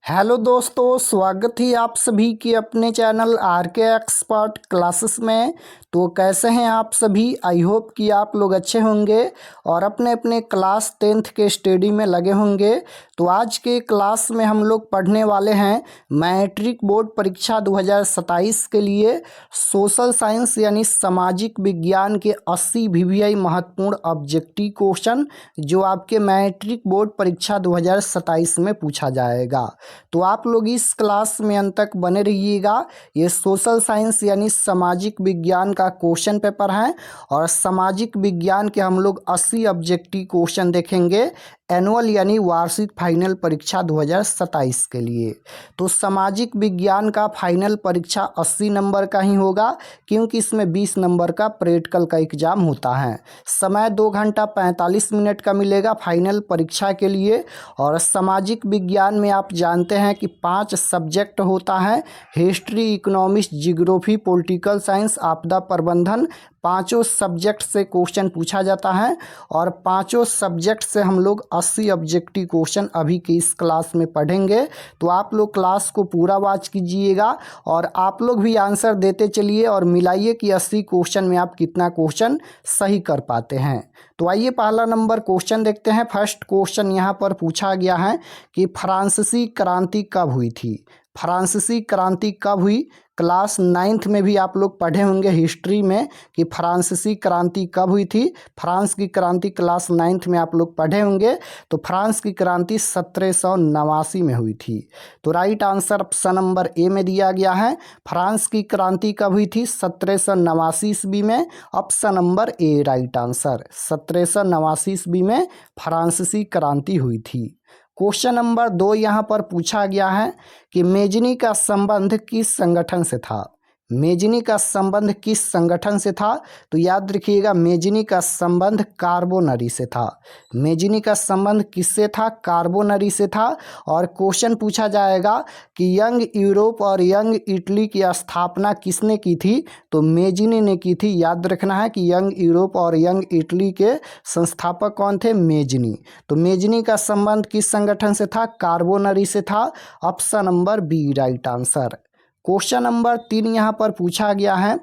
Hello दोस्तों, स्वागत है आप सभी की अपने चैनल आरके एक्सपर्ट क्लासेस में। तो कैसे हैं आप सभी? आई होप कि आप लोग अच्छे होंगे और अपने अपने क्लास 10th के स्टडी में लगे होंगे। तो आज के क्लास में हम लोग पढ़ने वाले हैं मैट्रिक बोर्ड परीक्षा 2027 के लिए सोशल साइंस यानी सामाजिक विज्ञान के 80 वीवीआई महत्वपूर्ण ऑब्जेक्टिव क्वेश्चन जो आपके मैट्रिक बोर्ड परीक्षा 2027 में पूछा जाएगा। तो आप लोग इस क्लास में अंत तक बने रहिएगा। ये सोशल साइंस यानी सामाजिक विज्ञान का क्वेश्चन पेपर है और सामाजिक विज्ञान के हम लोग 80 ऑब्जेक्टिव क्वेश्चन देखेंगे एनुअल यानी वार्षिक फाइनल परीक्षा 2027 के लिए। तो सामाजिक विज्ञान का फाइनल परीक्षा 80 नंबर का ही होगा क्योंकि इसमें 20 नंबर का प्रैक्टिकल का एग्जाम होता है। समय 2 घंटा 45 मिनट का मिलेगा फाइनल परीक्षा के लिए। और सामाजिक विज्ञान में आप जानते हैं कि 5 सब्जेक्ट होता है, history, economics, geography, political science, आपदा प्रबंधन। पांचों सब्जेक्ट से क्वेश्चन पूछा जाता है और पांचों सब्जेक्ट से हम लोग 80 ऑब्जेक्टिव क्वेश्चन अभी की इस क्लास में पढ़ेंगे। तो आप लोग क्लास को पूरा वॉच कीजिएगा और आप लोग भी आंसर देते चलिए और मिलाइए कि 80 क्वेश्चन में आप कितना क्वेश्चन सही कर पाते हैं। तो आइए पहला नंबर क्वेश्चन देखते हैं। फर्स्ट क्वेश्चन यहाँ पर पूछा गया है कि फ्रांसीसी क्रांति कब हुई थी। फ्रांसीसी क्रांति कब हुई? क्लास 9th में भी आप लोग पढ़े होंगे हिस्ट्री में कि फ्रांसीसी क्रांति कब हुई थी। फ्रांस की क्रांति क्लास 9th में आप लोग पढ़े होंगे। तो फ्रांस की क्रांति 1789 में हुई थी। तो राइट आंसर ऑप्शन नंबर ए में दिया गया है। फ्रांस की क्रांति कब हुई थी? 1789 ईस्वी में। Option number A right answer. 1789 ईस्वी में फ्रांसीसी क्रांति हुई थी। क्वेश्चन नंबर 2 यहाँ पर पूछा गया है कि मेजनी का संबंध किस संगठन से था। मेजनी का संबंध किस संगठन से था? तो याद रखिएगा मेजनी का संबंध कार्बोनरी से था। मेजनी का संबंध किससे था? कार्बोनरी से था। और क्वेश्चन पूछा जाएगा कि यंग यूरोप और यंग इटली की स्थापना किसने की थी? तो मेजनी ने की थी। याद रखना है कि यंग यूरोप और यंग इटली के संस्थापक कौन थे? मेजनी। तो मेजनी का संबंध किस संगठन से था? कार्बोनरी से था। Option number B right answer. Question number 3 यहाँ पर पूछा गया है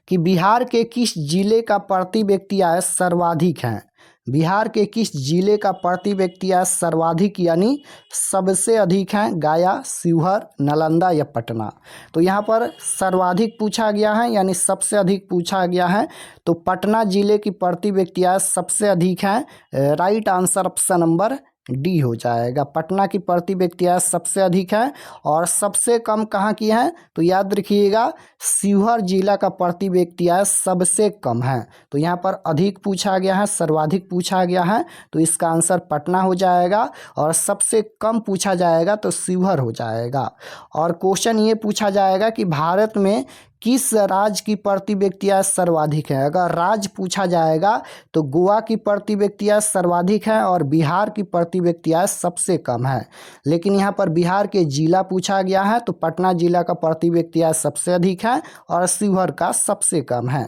कि बिहार के किस जिले का प्रति व्यक्ति आय सर्वाधिक है। बिहार के किस जिले का प्रति व्यक्ति आय सर्वाधिक यानी सबसे अधिक है? गया, शिवहर, नालंदा या पटना। तो यहाँ पर सर्वाधिक पूछा गया है यानी सबसे अधिक पूछा गया है। तो पटना जिले की प्रति व्यक्ति आय सबसे अधिक है। Right answer option number D हो जाएगा। पटना की प्रति व्यक्ति आय सबसे अधिक है और सबसे कम कहाँ की है? तो याद रखिएगा शिवहर जिला का प्रति व्यक्ति आय सबसे कम है। तो यहाँ पर अधिक पूछा गया है, सर्वाधिक पूछा गया है, तो इसका आंसर पटना हो जाएगा। और सबसे कम पूछा जाएगा तो शिवहर हो जाएगा। और क्वेश्चन ये पूछा जाएगा कि भारत में किस राज्य की प्रति व्यक्ति आय सर्वाधिक है। अगर राज्य पूछा जाएगा तो गोवा की प्रति व्यक्ति आय सर्वाधिक है और बिहार की प्रति व्यक्ति आय सबसे कम है। लेकिन यहाँ पर बिहार के जिला पूछा गया है तो पटना जिला का प्रति व्यक्ति आय सबसे अधिक है और शिवहर का सबसे कम है।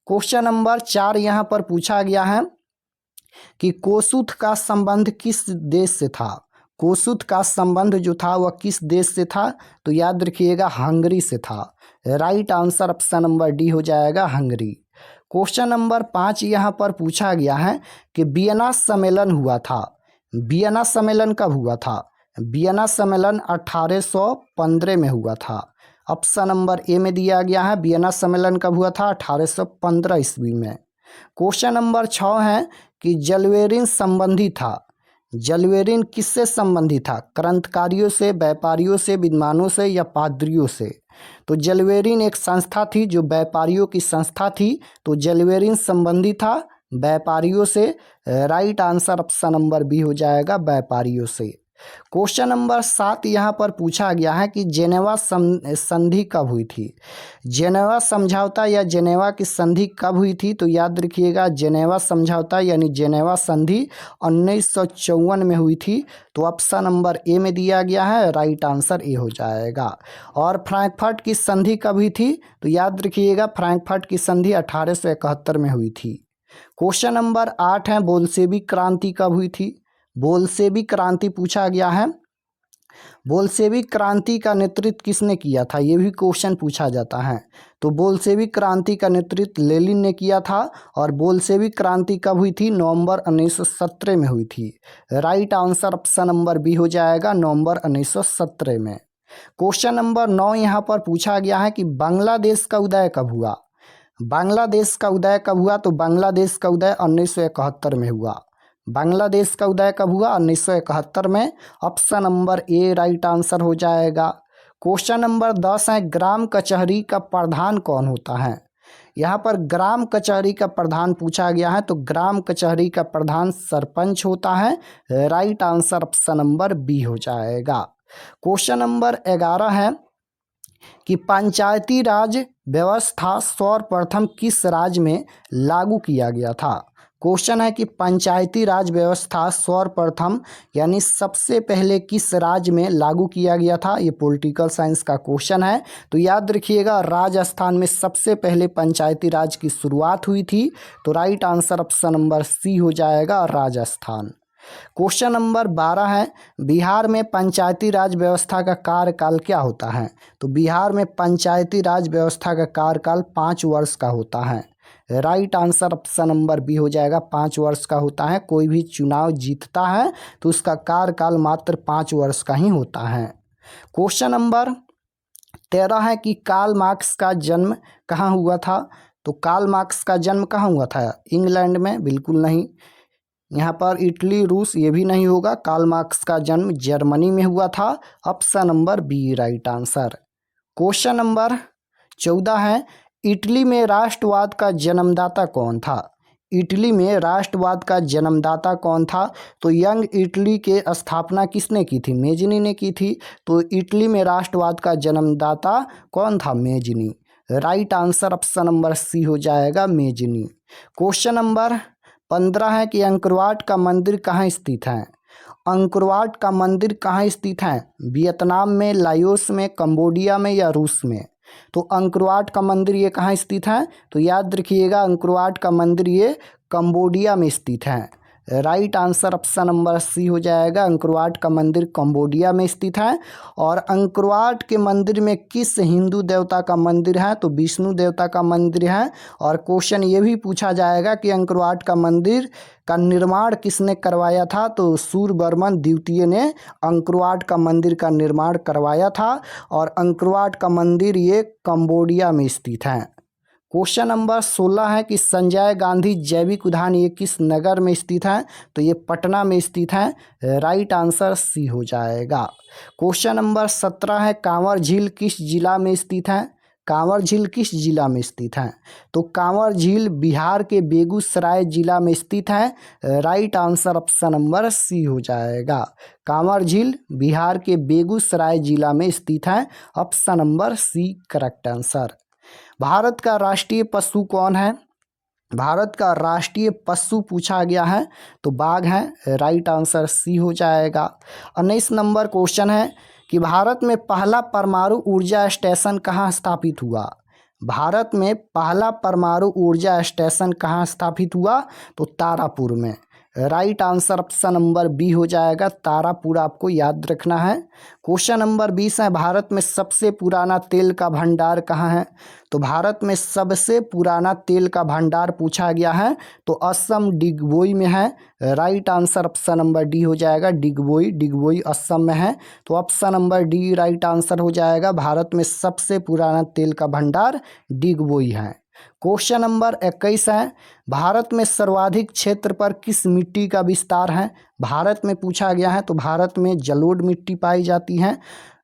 क्वेश्चन नंबर 4 यहाँ पर पूछा गया है कि कोसुथ का संबंध किस देश से था। कोसुथ का संबंध जो था वह किस देश से था? तो याद रखिएगा हंगरी से था। Right answer option number D हो जाएगा हंगरी। क्वेश्चन नंबर 5 यहाँ पर पूछा गया है कि वियना सम्मेलन हुआ था। वियना सम्मेलन कब हुआ था? वियना सम्मेलन 1815 में हुआ था। ऑप्शन नंबर ए में दिया गया है। वियना सम्मेलन कब हुआ था? 1815 ईस्वी में। क्वेश्चन नंबर 6 है कि जलवेरिन संबंधी था। जलवेरिन किससे संबंधी था? क्रांतिकारियों से, व्यापारियों से, विद्वानों से या पादरियों से? तो जलवेरिन एक संस्था थी जो व्यापारियों की संस्था थी। तो जलवेरिन संबंधी था व्यापारियों से। Right answer option number B हो जाएगा व्यापारियों से। क्वेश्चन नंबर 7 यहाँ पर पूछा गया है कि जेनेवा संधि कब हुई थी। जेनेवा समझौता या जेनेवा की संधि कब हुई थी? तो याद रखिएगा जेनेवा समझौता यानी जेनेवा संधि 1954 में हुई थी। तो ऑप्शन नंबर ए में दिया गया है। राइट आंसर ए हो जाएगा। और फ्रैंकफर्ट की संधि कब हुई थी? तो याद रखिएगा फ्रैंकफर्ट की संधि 1871 में हुई थी। क्वेश्चन नंबर 8 है बोल्शेविक क्रांति कब हुई थी। बोल्शेविक क्रांति पूछा गया है। बोल्शेविक क्रांति का नेतृत्व किसने किया था, ये भी क्वेश्चन पूछा जाता है। तो बोल्शेविक क्रांति का नेतृत्व लेनिन ने किया था और बोल्शेविक क्रांति कब हुई थी, नवंबर 1917 में हुई थी। Right answer option number B हो जाएगा, नवंबर 1917 में। क्वेश्चन नंबर 9 यहाँ पर पूछा गया है कि बांग्लादेश का उदय कब हुआ। बांग्लादेश का उदय कब हुआ, तो बांग्लादेश का उदय 1971 में हुआ। बांग्लादेश का उदय कब हुआ, 1971 में। Option number A right answer हो जाएगा। क्वेश्चन नंबर 10 है, ग्राम कचहरी का प्रधान कौन होता है। यहाँ पर ग्राम कचहरी का प्रधान पूछा गया है, तो ग्राम कचहरी का प्रधान सरपंच होता है। Right answer option number B हो जाएगा। क्वेश्चन नंबर 11 है कि पंचायती राज व्यवस्था सर्वप्रथम किस राज्य में लागू किया गया था। क्वेश्चन है कि पंचायती राज व्यवस्था सर्वप्रथम यानी सबसे पहले किस राज्य में लागू किया गया था, ये पॉलिटिकल साइंस का क्वेश्चन है। तो याद रखिएगा, राजस्थान में सबसे पहले पंचायती राज की शुरुआत हुई थी। तो right answer option number C हो जाएगा, राजस्थान। क्वेश्चन नंबर 12 है, बिहार में पंचायती राज व्यवस्था का कार्यकाल क्या होता है। तो बिहार में पंचायती राज व्यवस्था का कार्यकाल 5 वर्ष का होता है। Right answer option number B हो जाएगा, 5 वर्ष का होता है। कोई भी चुनाव जीतता है तो उसका कार्यकाल मात्र 5 वर्ष का ही होता है। क्वेश्चन नंबर 13 है कि कार्ल मार्क्स का जन्म कहाँ हुआ था। तो कार्ल मार्क्स का जन्म कहाँ हुआ था, इंग्लैंड में, बिल्कुल नहीं। यहाँ पर इटली, रूस, ये भी नहीं होगा। कार्ल मार्क्स का जन्म जर्मनी में हुआ था। Option number B right answer. Question number 14 है, इटली में राष्ट्रवाद का जन्मदाता कौन था। इटली में राष्ट्रवाद का जन्मदाता कौन था। तो यंग इटली के स्थापना किसने की थी, मेजनी ने की थी। तो इटली में राष्ट्रवाद का जन्मदाता कौन था, Mazzini. Right answer option number C हो जाएगा, मेजनी। क्वेश्चन नंबर 15 है कि अंकोरवाट का मंदिर कहाँ स्थित है। अंकोरवाट का मंदिर कहाँ स्थित है, वियतनाम में, लाओस में, कंबोडिया में या रूस में। तो अंकोरवाट का मंदिर ये कहाँ स्थित है, तो याद रखिएगा, अंकोरवाट का मंदिर ये कंबोडिया में स्थित है। Right answer option number C हो जाएगा, अंकोरवाट का मंदिर कंबोडिया में स्थित है। और अंकोरवाट के मंदिर में किस हिंदू देवता का मंदिर है, तो विष्णु देवता का मंदिर है। और क्वेश्चन ये भी पूछा जाएगा कि अंकोरवाट का मंदिर का निर्माण किसने करवाया था। तो सूर्यवर्मन द्वितीय ने अंकोरवाट का मंदिर का निर्माण करवाया था। और अंकोरवाट का मंदिर ये कंबोडिया में स्थित है। क्वेश्चन नंबर 16 है कि संजय गांधी जैविक उद्यान ये किस नगर में स्थित है। तो ये पटना में स्थित है। राइट आंसर सी हो जाएगा। क्वेश्चन नंबर 17 है, कांवर झील किस जिला में स्थित है। कांवर झील किस जिला में स्थित है। तो कांवर झील बिहार के बेगूसराय जिला में स्थित है। Right answer option number C हो जाएगा। कांवर झील बिहार के बेगूसराय जिला में स्थित है। Option number C correct answer. Bharat का राष्ट्रीय पशु कौन है। भारत का राष्ट्रीय पशु पूछा गया है, तो बाघ है। राइट आंसर सी हो जाएगा। 19 नंबर क्वेश्चन है कि भारत में पहला परमाणु ऊर्जा स्टेशन कहाँ स्थापित हुआ। भारत में पहला परमाणु ऊर्जा स्टेशन कहाँ स्थापित हुआ, तो तारापुर में। Right answer option number B हो जाएगा, तारापुर आपको याद रखना है। क्वेश्चन नंबर 20 है, भारत में सबसे पुराना तेल का भंडार कहाँ है। तो भारत में सबसे पुराना तेल का भंडार पूछा गया है, तो असम डिगबोई में है। Right answer option number D हो जाएगा, डिगबोई। डिगबोई असम में है, तो option number D right answer हो जाएगा। भारत में सबसे पुराना तेल का भंडार डिगबोई है। क्वेश्चन नंबर 21 है, भारत में सर्वाधिक क्षेत्र पर किस मिट्टी का विस्तार है। भारत में पूछा गया है, तो भारत में जलोढ़ मिट्टी पाई जाती है।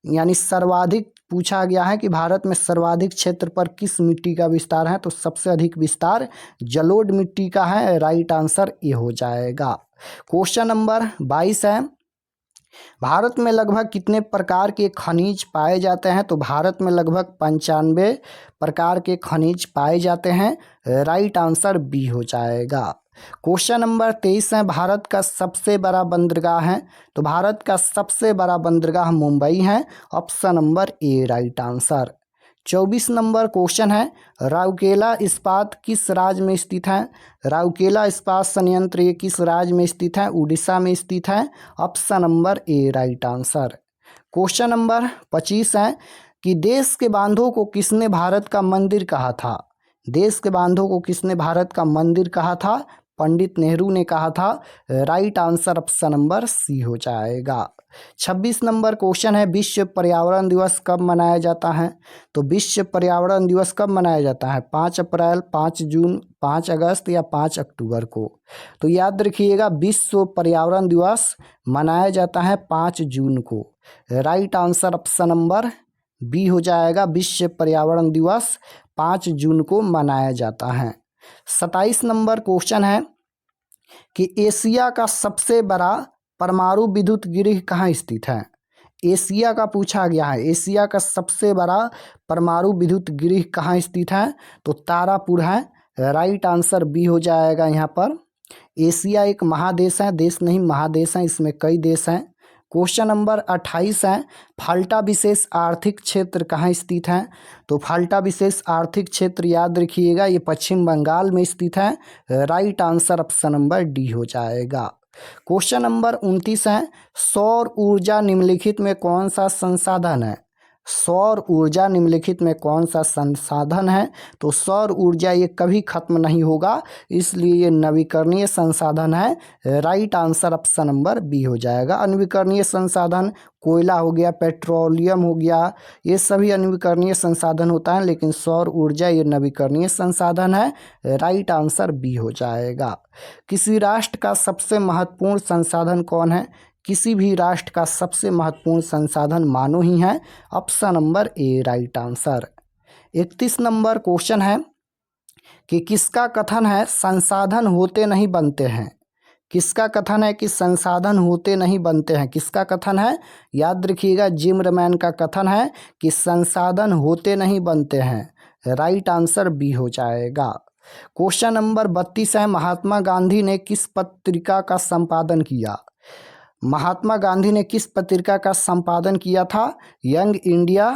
यानी सर्वाधिक पूछा गया है कि भारत में सर्वाधिक क्षेत्र पर किस मिट्टी का विस्तार है, तो सबसे अधिक विस्तार जलोढ़ मिट्टी का है। राइट आंसर ये हो जाएगा। क्वेश्चन नंबर 22 है, भारत में लगभग कितने प्रकार के खनिज पाए जाते हैं। तो भारत में लगभग 95 प्रकार के खनिज पाए जाते हैं। राइट आंसर बी हो जाएगा। क्वेश्चन नंबर 23 है, भारत का सबसे बड़ा बंदरगाह है। तो भारत का सबसे बड़ा बंदरगाह मुंबई है। Option number A right answer. 24 number question है, राउरकेला इस्पात किस राज्य में स्थित है। राउरकेला इस्पात संयंत्र ये किस राज्य में स्थित है, उड़ीसा में स्थित है। Option number A right answer. Question number 25 है कि देश के बांधों को किसने भारत का मंदिर कहा था। देश के बांधों को किसने भारत का मंदिर कहा था? पंडित नेहरू ने कहा था। Right answer option number C हो जाएगा। 26 नंबर क्वेश्चन है, विश्व पर्यावरण दिवस कब मनाया जाता है? तो विश्व पर्यावरण दिवस कब मनाया जाता है? 5 अप्रैल, 5 जून, 5 अगस्त या 5 अक्टूबर को? तो याद रखिएगा, विश्व पर्यावरण दिवस मनाया जाता है 5 जून को। Right answer option number B हो जाएगा। विश्व पर्यावरण दिवस 5 जून को मनाया जाता है। 27 नंबर क्वेश्चन है कि एशिया का सबसे बड़ा परमाणु विद्युत गृह कहाँ स्थित है? एशिया का पूछा गया है, एशिया का सबसे बड़ा परमाणु विद्युत गृह कहाँ स्थित है? तो तारापुर है। राइट आंसर बी हो जाएगा यहाँ पर। एशिया एक महादेश है, देश नहीं महादेश है, इसमें कई देश हैं। क्वेश्चन नंबर 28 है, फाल्टा विशेष आर्थिक क्षेत्र कहाँ स्थित है? तो फाल्टा विशेष आर्थिक क्षेत्र याद रखिएगा, ये पश्चिम बंगाल में स्थित है। Right answer option number D हो जाएगा। क्वेश्चन नंबर 29 है, सौर ऊर्जा निम्नलिखित में कौन सा संसाधन है? सौर ऊर्जा निम्नलिखित में कौन सा संसाधन है? तो सौर ऊर्जा ये कभी खत्म नहीं होगा, इसलिए ये नवीकरणीय संसाधन है। Right answer option number B हो जाएगा। अनवीकरणीय संसाधन कोयला हो गया, पेट्रोलियम हो गया, ये सभी अनवीकरणीय संसाधन होता है, लेकिन सौर ऊर्जा ये नवीकरणीय संसाधन है। राइट आंसर बी हो जाएगा। किसी राष्ट्र का सबसे महत्वपूर्ण संसाधन कौन है? किसी भी राष्ट्र का सबसे महत्वपूर्ण संसाधन मानव ही है। Option number A right answer. 31 number question है कि किसका कथन है संसाधन होते नहीं बनते हैं? किसका कथन है कि संसाधन होते नहीं बनते हैं? किसका कथन है? याद रखिएगा, जिमरमैन का कथन है कि संसाधन होते नहीं बनते हैं। राइट आंसर बी हो जाएगा। क्वेश्चन नंबर 32 है, महात्मा गांधी ने किस पत्रिका का संपादन किया? महात्मा गांधी ने किस पत्रिका का संपादन किया था? यंग इंडिया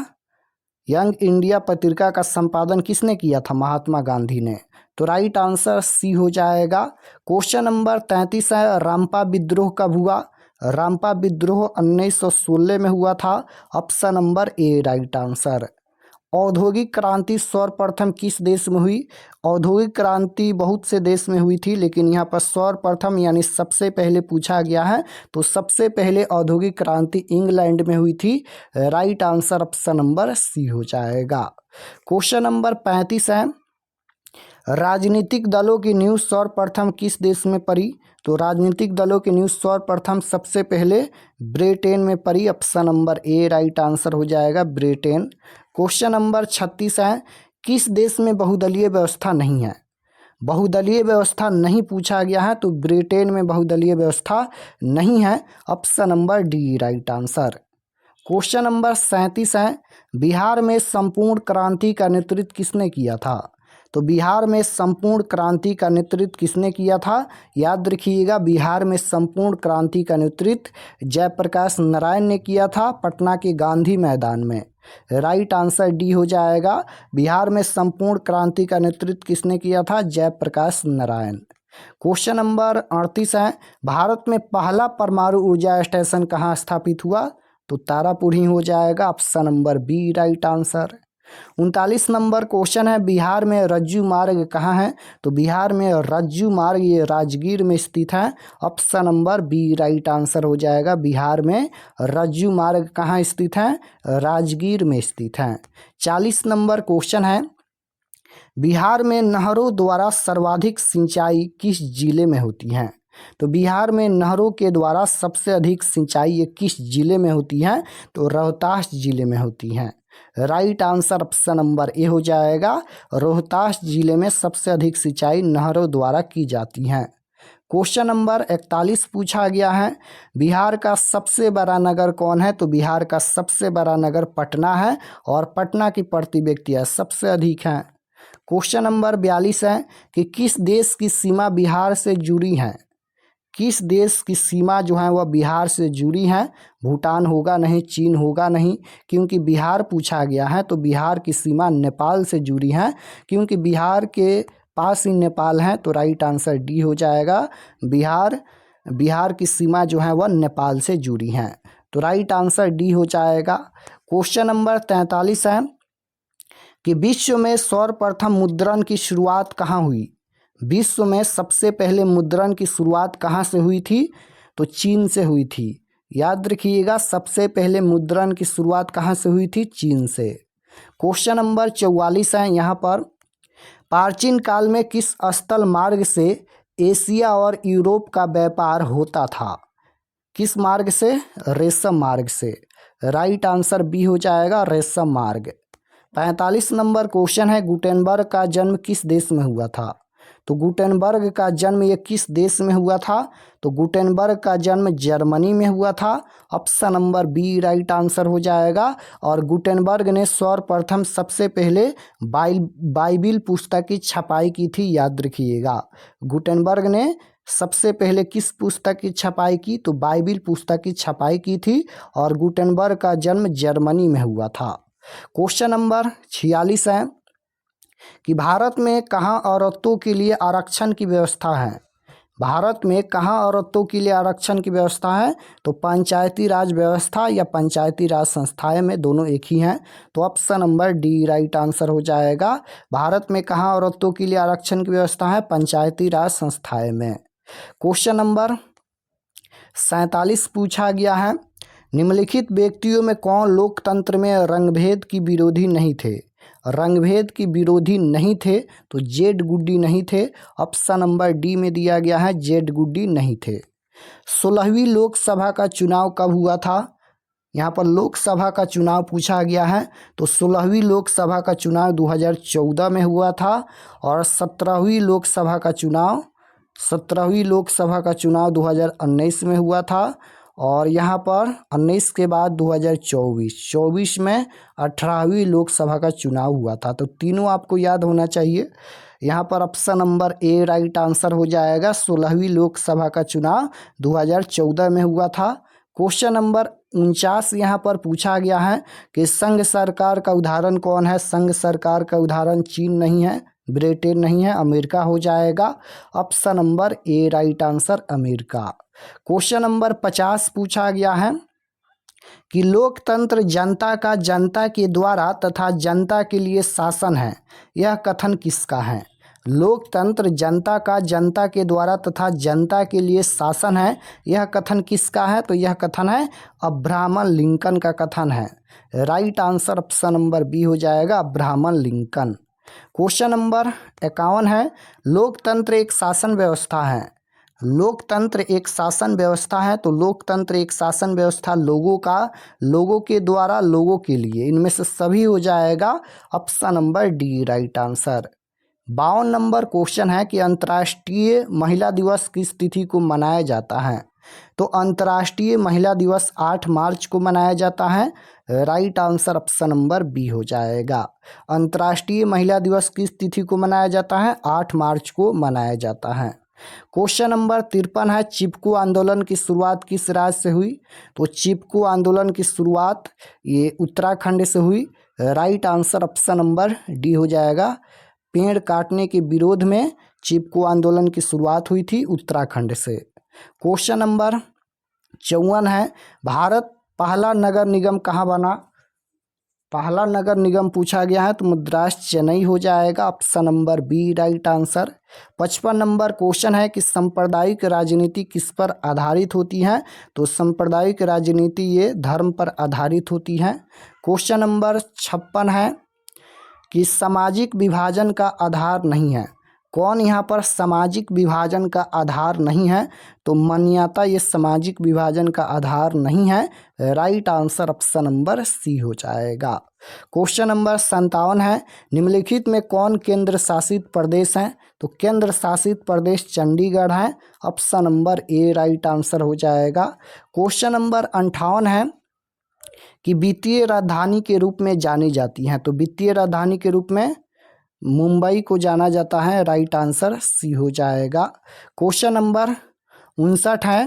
पत्रिका का संपादन किसने किया था? महात्मा गांधी ने। तो राइट आंसर सी हो जाएगा। क्वेश्चन नंबर 33 है, रामपा विद्रोह कब हुआ? रामपा विद्रोह 1916 में हुआ था। Option number A right answer. औद्योगिक क्रांति सर्वप्रथम किस देश में हुई? औद्योगिक क्रांति बहुत से देश में हुई थी, लेकिन यहाँ पर सर्वप्रथम यानी सबसे पहले पूछा गया है, तो सबसे पहले औद्योगिक क्रांति इंग्लैंड में हुई थी। Right answer option number C हो जाएगा। क्वेश्चन नंबर 35 है, राजनीतिक दलों की नींव सर्वप्रथम किस देश में पड़ी? तो राजनीतिक दलों की नींव सर्वप्रथम सबसे पहले ब्रिटेन में पड़ी। Option number A right answer हो जाएगा, ब्रिटेन। क्वेश्चन नंबर 36 है, किस देश में बहुदलीय व्यवस्था नहीं है? बहुदलीय व्यवस्था नहीं पूछा गया है, तो ब्रिटेन में बहुदलीय व्यवस्था नहीं है। Option number D right answer. Question number 37 है, बिहार में संपूर्ण क्रांति का नेतृत्व किसने किया था? तो बिहार में संपूर्ण क्रांति का नेतृत्व किसने किया था? याद रखिएगा, बिहार में संपूर्ण क्रांति का नेतृत्व जयप्रकाश नारायण ने किया था, पटना के गांधी मैदान में। राइट आंसर डी हो जाएगा। बिहार में संपूर्ण क्रांति का नेतृत्व किसने किया था? जयप्रकाश नारायण। क्वेश्चन नंबर 38 है, भारत में पहला परमाणु ऊर्जा स्टेशन कहाँ स्थापित हुआ? तो तारापुर ही हो जाएगा। Option number B right answer. 39 number question है, बिहार में रज्जू मार्ग कहाँ है? तो बिहार में रज्जू मार्ग ये राजगीर में स्थित है। Option number B right answer हो जाएगा। बिहार में रज्जू मार्ग कहाँ स्थित है? राजगीर में स्थित है। 40 नंबर क्वेश्चन है, बिहार में नहरों द्वारा सर्वाधिक सिंचाई किस जिले में होती है? तो बिहार में नहरों के द्वारा सबसे अधिक सिंचाई ये किस जिले में होती है? तो रोहतास जिले में होती है। राइट आंसर ऑप्शन नंबर ए हो जाएगा। रोहतास जिले में सबसे अधिक सिंचाई नहरों द्वारा की जाती है। क्वेश्चन नंबर 41 पूछा गया है, बिहार का सबसे बड़ा नगर कौन है? तो बिहार का सबसे बड़ा नगर पटना है, और पटना की प्रति व्यक्ति सबसे अधिक है। क्वेश्चन नंबर 42 है कि किस देश की सीमा बिहार से जुड़ी है? किस देश की सीमा जो है वह बिहार से जुड़ी है? भूटान होगा नहीं, चीन होगा नहीं, क्योंकि बिहार पूछा गया है, तो बिहार की सीमा नेपाल से जुड़ी है, क्योंकि बिहार के पास ही नेपाल है। तो राइट आंसर डी हो जाएगा। बिहार की सीमा जो है वह नेपाल से जुड़ी है। तो राइट आंसर डी हो जाएगा। क्वेश्चन नंबर 43 है कि विश्व में सर्वप्रथम मुद्रण की शुरुआत कहाँ हुई। विश्व में सबसे पहले मुद्रण की शुरुआत कहाँ से हुई थी, तो चीन से हुई थी। याद रखिएगा, सबसे पहले मुद्रण की शुरुआत कहाँ से हुई थी, चीन से। क्वेश्चन नंबर 44 है यहाँ पर, प्राचीन काल में किस स्थल मार्ग से एशिया और यूरोप का व्यापार होता था। किस मार्ग से, रेशम मार्ग से। राइट आंसर बी हो जाएगा, रेशम मार्ग। 45 नंबर क्वेश्चन है, गुटेनबर्ग का जन्म किस देश में हुआ था। तो गुटेनबर्ग का जन्म ये किस देश में हुआ था, तो गुटेनबर्ग का जन्म जर्मनी में हुआ था। Option number B right answer हो जाएगा। और गुटेनबर्ग ने सर्वप्रथम सबसे पहले बाइबिल पुस्तक की छपाई की थी। याद रखिएगा, गुटेनबर्ग ने सबसे पहले किस पुस्तक की छपाई की, तो बाइबिल पुस्तक की छपाई की थी। और गुटेनबर्ग का जन्म जर्मनी में हुआ था। क्वेश्चन नंबर 46 है कि भारत में कहाँ औरतों के लिए आरक्षण की व्यवस्था है। भारत में कहाँ औरतों के लिए आरक्षण की व्यवस्था है, तो पंचायती राज व्यवस्था या पंचायती राज संस्थाएं में दोनों एक ही हैं। तो option number D right answer हो जाएगा। भारत में कहाँ औरतों के लिए आरक्षण की व्यवस्था है, पंचायती राज संस्थाएं में। क्वेश्चन नंबर 47 पूछा गया है, निम्नलिखित व्यक्तियों में कौन लोकतंत्र में रंगभेद की विरोधी नहीं थे। रंगभेद की विरोधी नहीं थे, तो जेड गुड्डी नहीं थे। ऑप्शन नंबर डी में दिया गया है, जेड गुड्डी नहीं थे। 16वीं लोकसभा का चुनाव कब हुआ था। यहाँ पर लोकसभा का चुनाव पूछा गया है, तो 16वीं लोकसभा का चुनाव 2014 में हुआ था। और 17वीं लोकसभा का चुनाव 2019 में हुआ था। और यहाँ पर 19 के बाद 2024 में 18वीं लोकसभा का चुनाव हुआ था। तो तीनों आपको याद होना चाहिए। यहाँ पर option number A right answer हो जाएगा। 16वीं लोकसभा का चुनाव 2014 में हुआ था। क्वेश्चन नंबर 49 यहाँ पर पूछा गया है कि संघ सरकार का उदाहरण कौन है। संघ सरकार का उदाहरण चीन नहीं है, ब्रिटेन नहीं है, अमेरिका हो जाएगा। Option number A right answer America. Question number 50 पूछा गया है कि लोकतंत्र जनता का जनता के द्वारा तथा जनता के लिए शासन है, यह कथन किसका है। लोकतंत्र जनता का जनता के द्वारा तथा जनता के लिए शासन है, यह कथन किसका है, तो यह कथन है अब्राहम लिंकन का कथन है। Right answer option number B हो जाएगा, अब्राहम लिंकन। क्वेश्चन नंबर 51 है, लोकतंत्र एक शासन व्यवस्था है। लोकतंत्र एक शासन व्यवस्था है, तो लोकतंत्र एक शासन व्यवस्था लोगों के द्वारा लोगों के लिए, इनमें से सभी हो जाएगा। Option number D right answer. 52 number question है कि अंतर्राष्ट्रीय महिला दिवस किस तिथि को मनाया जाता है। तो अंतर्राष्ट्रीय महिला दिवस 8 मार्च को मनाया जाता है। Right answer option number B हो जाएगा। अंतर्राष्ट्रीय महिला दिवस किस तिथि को मनाया जाता है, 8 मार्च को मनाया जाता है। क्वेश्चन नंबर 53 है, चिपको आंदोलन की शुरुआत किस राज्य से हुई। तो चिपको आंदोलन की शुरुआत ये उत्तराखंड से हुई। Right answer option number D हो जाएगा। पेड़ काटने के विरोध में चिपको आंदोलन की शुरुआत हुई थी उत्तराखंड से। क्वेश्चन नंबर 54 है, भारत पहला नगर निगम कहाँ बना। पहला नगर निगम पूछा गया है, तो मद्रास चेन्नई हो जाएगा। Option number B right answer. 55 number question है कि सांप्रदायिक राजनीति किस पर आधारित होती है। तो सांप्रदायिक राजनीति ये धर्म पर आधारित होती है। क्वेश्चन नंबर 56 है कि सामाजिक विभाजन का आधार नहीं है। कौन यहाँ पर सामाजिक विभाजन का आधार नहीं है, तो मान्यता ये सामाजिक विभाजन का आधार नहीं है। Right answer option number C हो जाएगा। क्वेश्चन नंबर 57 है, निम्नलिखित में कौन केंद्र शासित प्रदेश है। तो केंद्र शासित प्रदेश चंडीगढ़ है। Option number A right answer हो जाएगा। क्वेश्चन नंबर 58 है कि वित्तीय राजधानी के रूप में जानी जाती हैं। तो वित्तीय राजधानी के रूप में मुंबई को जाना जाता है। राइट आंसर सी हो जाएगा। क्वेश्चन नंबर 59 है,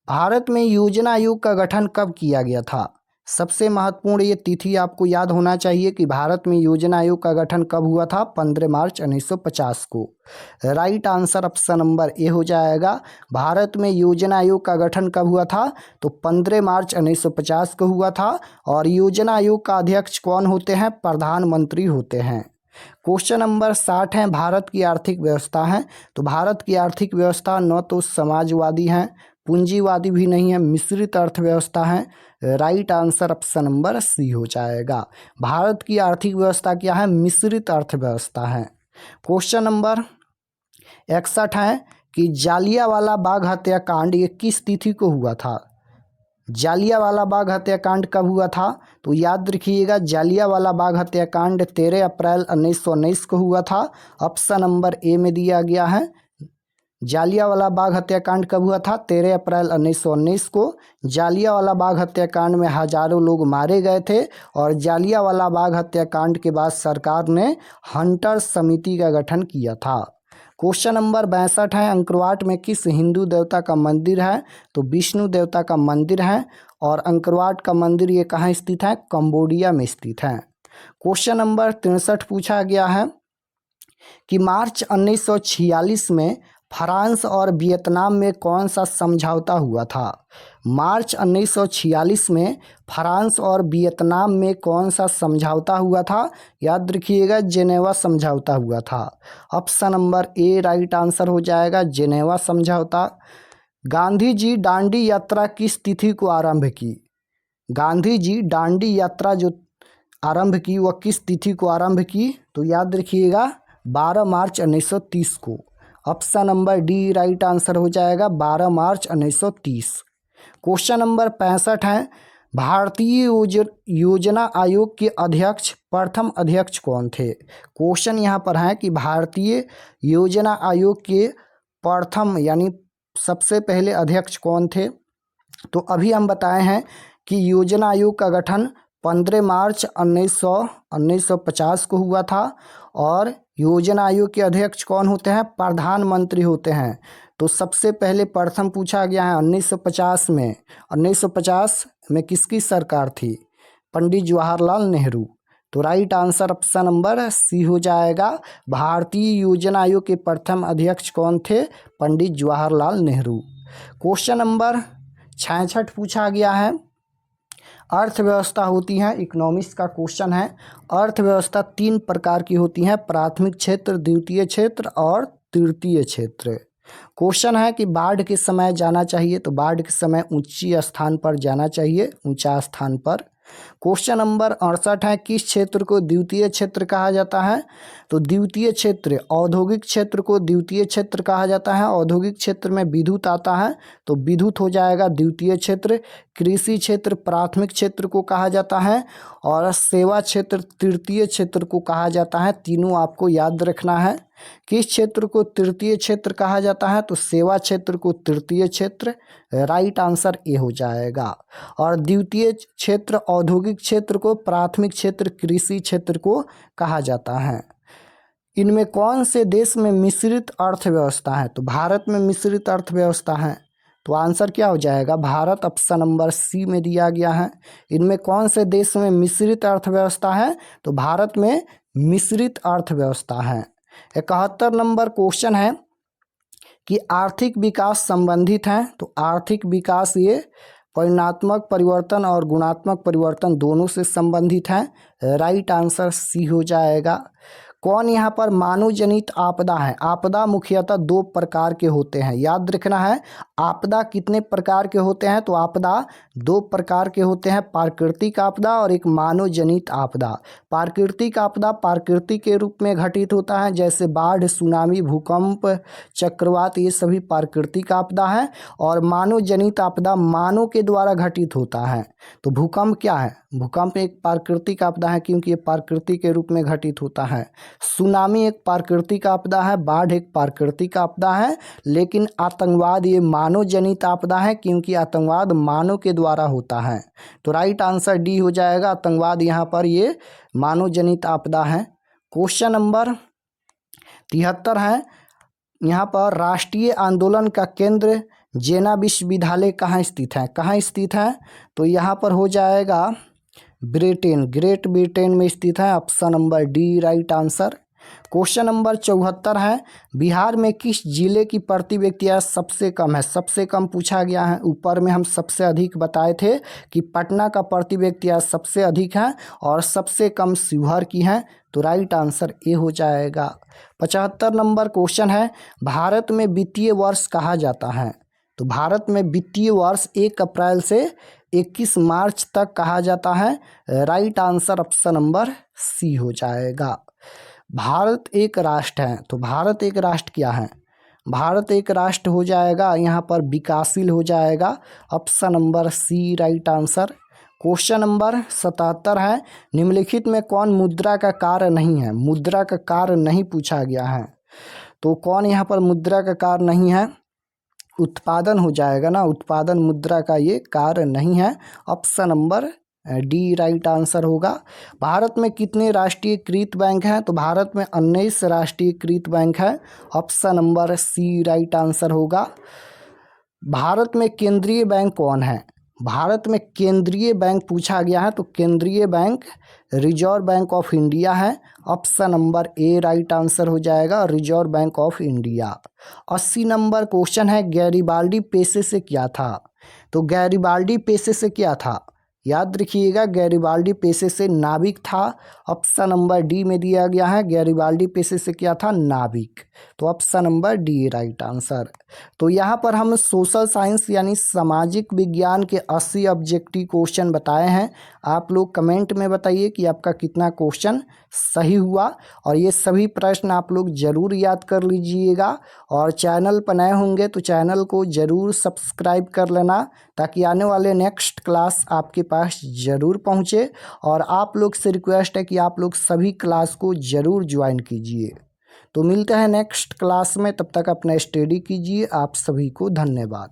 भारत में योजना आयोग का गठन कब किया गया था। सबसे महत्वपूर्ण ये तिथि आपको याद होना चाहिए कि भारत में योजना आयोग का गठन कब हुआ था, 15 मार्च 1950 को। राइट आंसर ऑप्शन नंबर ए हो जाएगा। भारत में योजना आयोग का गठन कब हुआ था, तो 15 मार्च 1950 को हुआ था। और योजना आयोग का अध्यक्ष कौन होते हैं, प्रधानमंत्री होते हैं। क्वेश्चन नंबर 60 है, भारत की आर्थिक व्यवस्था है। तो भारत की आर्थिक व्यवस्था न तो समाजवादी है, पूंजीवादी भी नहीं है, मिश्रित अर्थव्यवस्था है। Right answer option number C हो जाएगा। भारत की आर्थिक व्यवस्था क्या है, मिश्रित अर्थव्यवस्था है। क्वेश्चन नंबर 61 है कि जालियांवाला बाग हत्याकांड ये किस तिथि को हुआ था। जालियांवाला बाग हत्याकांड कब हुआ था, तो याद रखिएगा जालियांवाला बाग हत्याकांड 13 अप्रैल 1919 को हुआ था। ऑप्शन नंबर ए में दिया गया है। जालियांवाला बाग हत्याकांड कब हुआ था, 13 अप्रैल 1919 को। जालियांवाला बाग हत्याकांड में हजारों लोग मारे गए थे और जालियांवाला बाग हत्याकांड के बाद सरकार ने हंटर समिति का गठन किया था। क्वेश्चन नंबर 62 है, अंकरवाट में किस हिंदू देवता का मंदिर है, तो विष्णु देवता का मंदिर है। और अंकरवाट का मंदिर ये कहाँ स्थित है, कंबोडिया में स्थित है। क्वेश्चन नंबर 63 पूछा गया है कि मार्च 1946 में फ्रांस और वियतनाम में कौन सा समझौता हुआ था। मार्च 1946 में फ्रांस और वियतनाम में कौन सा समझौता हुआ था, याद रखिएगा जेनेवा समझौता हुआ था। Option number A right answer हो जाएगा, जेनेवा समझौता। गांधी जी दांडी यात्रा किस तिथि को आरंभ की। गांधी जी दांडी यात्रा जो आरंभ की वह किस तिथि को आरंभ की, तो याद रखिएगा 12 मार्च 1930 को। Option number D right answer हो जाएगा, 12 मार्च 1930। क्वेश्चन नंबर 65 है, भारतीय योजना आयोग के अध्यक्ष प्रथम अध्यक्ष कौन थे। क्वेश्चन यहाँ पर है कि भारतीय योजना आयोग के प्रथम यानी सबसे पहले अध्यक्ष कौन थे। तो अभी हम बताए हैं कि योजना आयोग का गठन 15 मार्च 1950 को हुआ था। और योजना आयोग के अध्यक्ष कौन होते हैं, प्रधानमंत्री होते हैं। तो सबसे पहले प्रथम पूछा गया है 1950 में। 1950 में किसकी सरकार थी, पंडित जवाहरलाल नेहरू। तो right answer option number C हो जाएगा। भारतीय योजना आयोग के प्रथम अध्यक्ष कौन थे, पंडित जवाहरलाल नेहरू। क्वेश्चन नंबर 66 पूछा गया है, अर्थव्यवस्था होती है, इकोनॉमिक्स का क्वेश्चन है। अर्थव्यवस्था 3 प्रकार की होती है, प्राथमिक क्षेत्र, द्वितीय क्षेत्र और तृतीय क्षेत्र। क्वेश्चन है कि बाढ़ के समय जाना चाहिए, तो बाढ़ के समय ऊंची स्थान पर जाना चाहिए, ऊंचा स्थान पर। क्वेश्चन नंबर 68 है, किस क्षेत्र को द्वितीय क्षेत्र कहा जाता है। तो द्वितीय क्षेत्र औद्योगिक क्षेत्र को द्वितीय क्षेत्र कहा जाता है। औद्योगिक क्षेत्र में विद्युत आता है तो विद्युत हो जाएगा द्वितीय क्षेत्र। कृषि क्षेत्र प्राथमिक क्षेत्र को कहा जाता है और सेवा क्षेत्र तृतीय क्षेत्र को कहा जाता है। तीनों आपको याद रखना है। किस क्षेत्र को तृतीय क्षेत्र कहा जाता है, तो सेवा क्षेत्र को तृतीय क्षेत्र। राइट आंसर ए हो जाएगा। और द्वितीय क्षेत्र औद्योगिक क्षेत्र को, प्राथमिक क्षेत्र कृषि क्षेत्र को कहा जाता है। इनमें कौन से देश में मिश्रित अर्थव्यवस्था है, तो भारत में मिश्रित अर्थव्यवस्था है। तो आंसर क्या हो जाएगा, भारत। ऑप्शन नंबर सी में दिया गया है। इनमें कौन से देश में मिश्रित अर्थव्यवस्था है, तो भारत में मिश्रित अर्थव्यवस्था है। 71 नंबर क्वेश्चन है कि आर्थिक विकास संबंधित है। तो आर्थिक विकास ये परिमाणात्मक परिवर्तन और गुणात्मक परिवर्तन दोनों से संबंधित है। राइट आंसर सी हो जाएगा। कौन यहाँ पर मानव जनित आपदा है। आपदा मुख्यतः 2 प्रकार के होते हैं, याद रखना है। आपदा कितने प्रकार के होते हैं, तो आपदा 2 प्रकार के होते हैं, प्राकृतिक आपदा और एक मानव जनित आपदा। प्राकृतिक आपदा प्राकृतिक के रूप में घटित होता है, जैसे बाढ़, सुनामी, भूकंप, चक्रवात, ये सभी प्राकृतिक आपदा है। और मानव जनित आपदा मानव के द्वारा घटित होता है। तो भूकंप क्या है, भूकंप एक प्राकृतिक आपदा है क्योंकि ये प्राकृतिक के रूप में घटित होता है। सुनामी एक प्राकृतिक आपदा है, बाढ़ एक प्राकृतिक आपदा है, लेकिन आतंकवाद ये मानव जनित आपदा है क्योंकि आतंकवाद मानव के द्वारा होता है। तो राइट आंसर डी हो जाएगा, आतंकवाद यहाँ पर ये मानव जनित आपदा है। क्वेश्चन नंबर 73 है, यहाँ पर राष्ट्रीय आंदोलन का केंद्र जेना विश्वविद्यालय कहाँ स्थित है? कहाँ स्थित है? तो यहाँ पर हो जाएगा ब्रिटेन, ग्रेट ब्रिटेन में स्थित है। Option number D right answer. Question number 74 है, बिहार में किस जिले की प्रति व्यक्ति आय सबसे कम है? सबसे कम पूछा गया है। ऊपर में हम सबसे अधिक बताए थे कि पटना का प्रति व्यक्ति आय सबसे अधिक है और सबसे कम शिवहर की है। तो राइट आंसर ए हो जाएगा। 75 नंबर क्वेश्चन है, भारत में वित्तीय वर्ष कहा जाता है? तो भारत में वित्तीय वर्ष 1 अप्रैल से 21 मार्च तक कहा जाता है। Right answer option number C हो जाएगा। भारत एक राष्ट्र है, तो भारत एक राष्ट्र क्या है? भारत एक राष्ट्र हो जाएगा, यहाँ पर विकासशील हो जाएगा। Option number C right answer. Question number 77 है, निम्नलिखित में कौन मुद्रा का कार्य नहीं है? मुद्रा का कार्य नहीं पूछा गया है, तो कौन यहाँ पर मुद्रा का कार्य नहीं है? उत्पादन हो जाएगा ना, उत्पादन मुद्रा का ये कार्य नहीं है। Option number D right answer होगा। भारत में कितने राष्ट्रीयकृत बैंक हैं? तो भारत में 19 राष्ट्रीयकृत बैंक है। Option number C right answer होगा। भारत में केंद्रीय बैंक कौन है? भारत में केंद्रीय बैंक पूछा गया है, तो केंद्रीय bank Reserve Bank of India है। Option number A right answer हो जाएगा, Reserve Bank of India. 80 number question है, गैरिबाल्डी पेशे से क्या था? तो गैरिबाल्डी पेशे से क्या था? याद रखिएगा, गैरिबाल्डी पेशे से नाविक था। ऑप्शन नंबर डी में दिया गया है, गैरिबाल्डी पेशे से क्या था? नाविक। तो option number D right answer. तो यहाँ पर हम सोशल साइंस यानी सामाजिक विज्ञान के 80 ऑब्जेक्टिव क्वेश्चन बताए हैं। आप लोग कमेंट में बताइए कि आपका कितना क्वेश्चन सही हुआ, और ये सभी प्रश्न आप लोग ज़रूर याद कर लीजिएगा। और चैनल पर नए होंगे तो चैनल को ज़रूर सब्सक्राइब कर लेना, ताकि आने वाले नेक्स्ट क्लास आपके पास ज़रूर पहुँचे। और आप लोग से रिक्वेस्ट है कि आप लोग सभी क्लास को ज़रूर ज्वाइन कीजिए। तो मिलते हैं नेक्स्ट क्लास में, तब तक अपना स्टडी कीजिए। आप सभी को धन्यवाद।